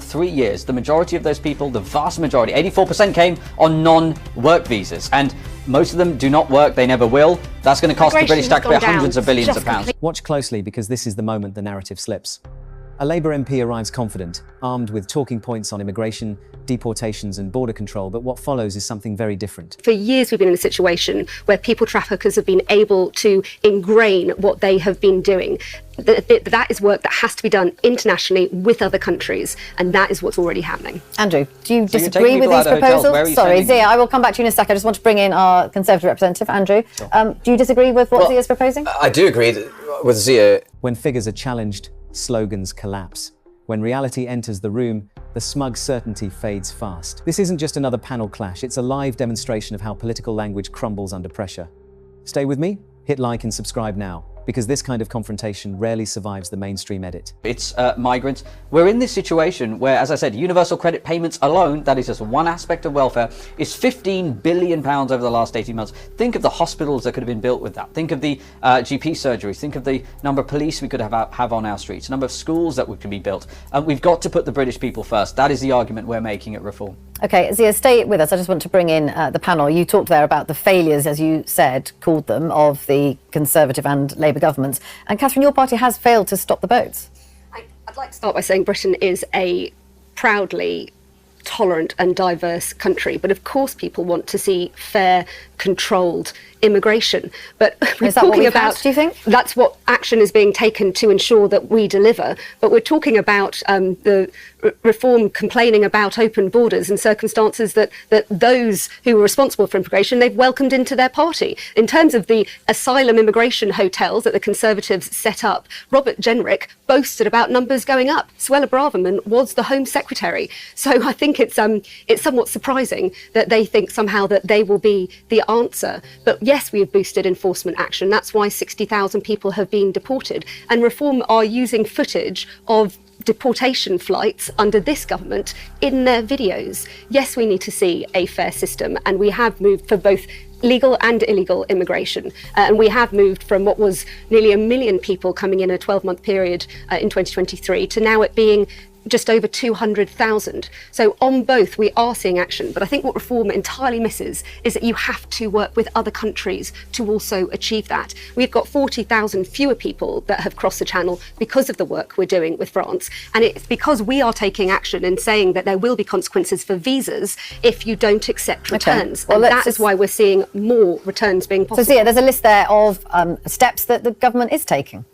3 years, the majority of those people, the vast majority, 84% came on non-work visas, and most of them do not work, they never will. That's going to cost the British taxpayer hundreds of billions of pounds. Watch closely, because this is the moment the narrative slips. A Labour MP arrives confident, armed with talking points on immigration, deportations and border control, but what follows is something very different. For years we've been in a situation where people traffickers have been able to ingrain what they have been doing. That is work that has to be done internationally with other countries, and that is what's already happening. Andrew, do you disagree with these proposals? Sorry, Zia, I will come back to you in a second. I just want to bring in our Conservative representative, Andrew. Sure. Do you disagree with what Zia's proposing? I do agree with Zia. When figures are challenged, slogans collapse. When reality enters the room, the smug certainty fades fast. This isn't just another panel clash, it's a live demonstration of how political language crumbles under pressure. Stay with me, hit like and subscribe now, because this kind of confrontation rarely survives the mainstream edit. It's migrants. We're in this situation where, as I said, universal credit payments alone, that is just one aspect of welfare, is £15 billion over the last 18 months. Think of the hospitals that could have been built with that. Think of the GP surgeries. Think of the number of police we could have on our streets, number of schools that could be built. We've got to put the British people first. That is the argument we're making at Reform. OK, Zia, stay with us. I just want to bring in the panel. You talked there about the failures, as you said, called them, of the Conservative and Labour governments. And Catherine, your party has failed to stop the boats. I'd like to start by saying Britain is a proudly tolerant and diverse country, but of course people want to see fair, controlled immigration. But we're talking about, do you think? That's what action is being taken to ensure that we deliver. But we're talking about the Reform complaining about open borders in circumstances that those who were responsible for immigration, they've welcomed into their party. In terms of the asylum immigration hotels that the Conservatives set up, Robert Jenrick boasted about numbers going up. Suella Braverman was the Home Secretary. So I think it's somewhat surprising that they think somehow that they will be the answer. But yes, we have boosted enforcement action. That's why 60,000 people have been deported. And Reform are using footage of deportation flights under this government in their videos. Yes, we need to see a fair system, and we have moved for both legal and illegal immigration. And we have moved from what was nearly 1 million people coming in a 12-month period in 2023 to now it being just over 200,000. So on both, we are seeing action. But I think what Reform entirely misses is that you have to work with other countries to also achieve that. We've got 40,000 fewer people that have crossed the Channel because of the work we're doing with France. And it's because we are taking action and saying that there will be consequences for visas if you don't accept returns. Okay. Well, and that is why we're seeing more returns being possible. So Zia, there's a list there of steps that the government is taking.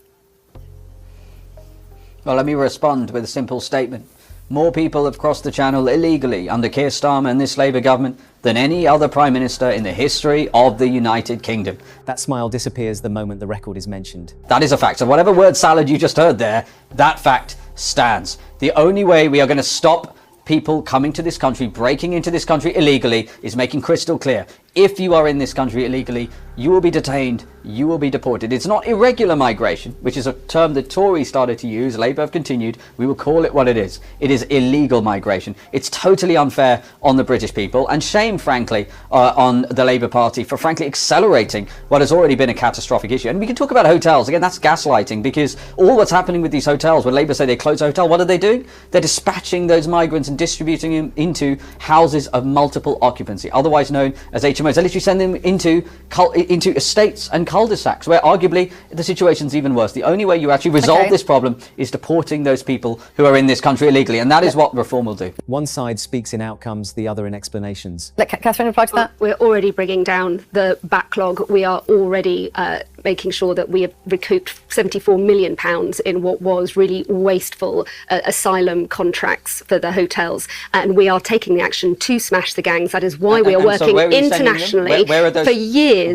Well, let me respond with a simple statement. More people have crossed the Channel illegally under Keir Starmer and this Labour government than any other Prime Minister in the history of the United Kingdom. That smile disappears the moment the record is mentioned. That is a fact. So whatever word salad you just heard there, that fact stands. The only way we are going to stop people coming to this country, breaking into this country illegally, is making crystal clear. If you are in this country illegally, you will be detained, you will be deported. It's not irregular migration, which is a term the Tories started to use, Labour have continued. We will call it what it is. It is illegal migration. It's totally unfair on the British people, and shame, frankly, on the Labour Party for frankly accelerating what has already been a catastrophic issue. And we can talk about hotels. Again, that's gaslighting, because all what's happening with these hotels, when Labour say they close a hotel, what are they doing? They're dispatching those migrants and distributing them into houses of multiple occupancy, otherwise known as HMOs. They literally send them into estates and cul-de-sacs, where arguably the situation's even worse. The only way you actually resolve this problem is deporting those people who are in this country illegally, and that is what Reform will do. One side speaks in outcomes, the other in explanations. Let Catherine reply to that. We're already bringing down the backlog. We are already making sure that we have recouped £74 million in what was really wasteful asylum contracts for the hotels, and we are taking the action to smash the gangs. That is why we are working internationally. For years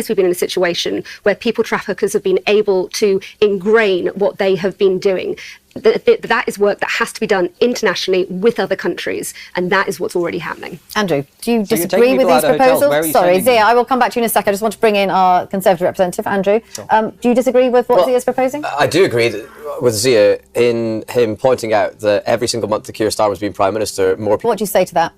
we've been in a situation where people traffickers have been able to ingrain what they have been doing. That is work that has to be done internationally with other countries, and that is what's already happening. Andrew, do you disagree with these proposals? Sorry, Zia, I will come back to you in a second. I just want to bring in our Conservative representative, Andrew. Sure. Do you disagree with what Zia is proposing? I do agree with Zia in him pointing out that every single month that Keir Starmer has been Prime Minister, more people... What do you say to that?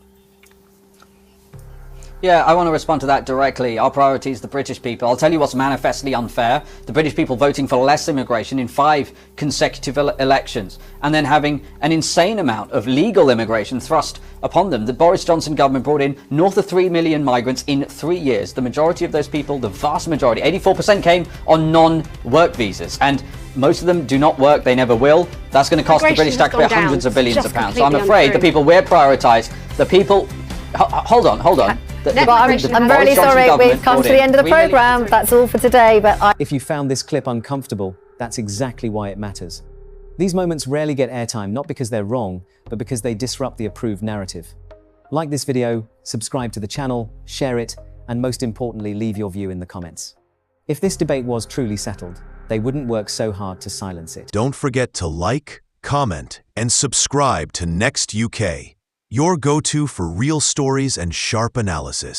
Yeah, I want to respond to that directly. Our priority is the British people. I'll tell you what's manifestly unfair. The British people voting for less immigration in 5 consecutive elections, and then having an insane amount of legal immigration thrust upon them. The Boris Johnson government brought in north of 3 million migrants in 3 years. The majority of those people, the vast majority, 84%, came on non-work visas. And most of them do not work, they never will. That's going to cost the British taxpayer hundreds of billions of pounds. So I'm afraid the people we're prioritised, the people... Hold on. I'm really sorry, we've come to the end of the programme. That's all for today. But If you found this clip uncomfortable, that's exactly why it matters. These moments rarely get airtime, not because they're wrong, but because they disrupt the approved narrative. Like this video, subscribe to the channel, share it, and most importantly, leave your view in the comments. If this debate was truly settled, they wouldn't work so hard to silence it. Don't forget to like, comment, and subscribe to Next UK, your go-to for real stories and sharp analysis.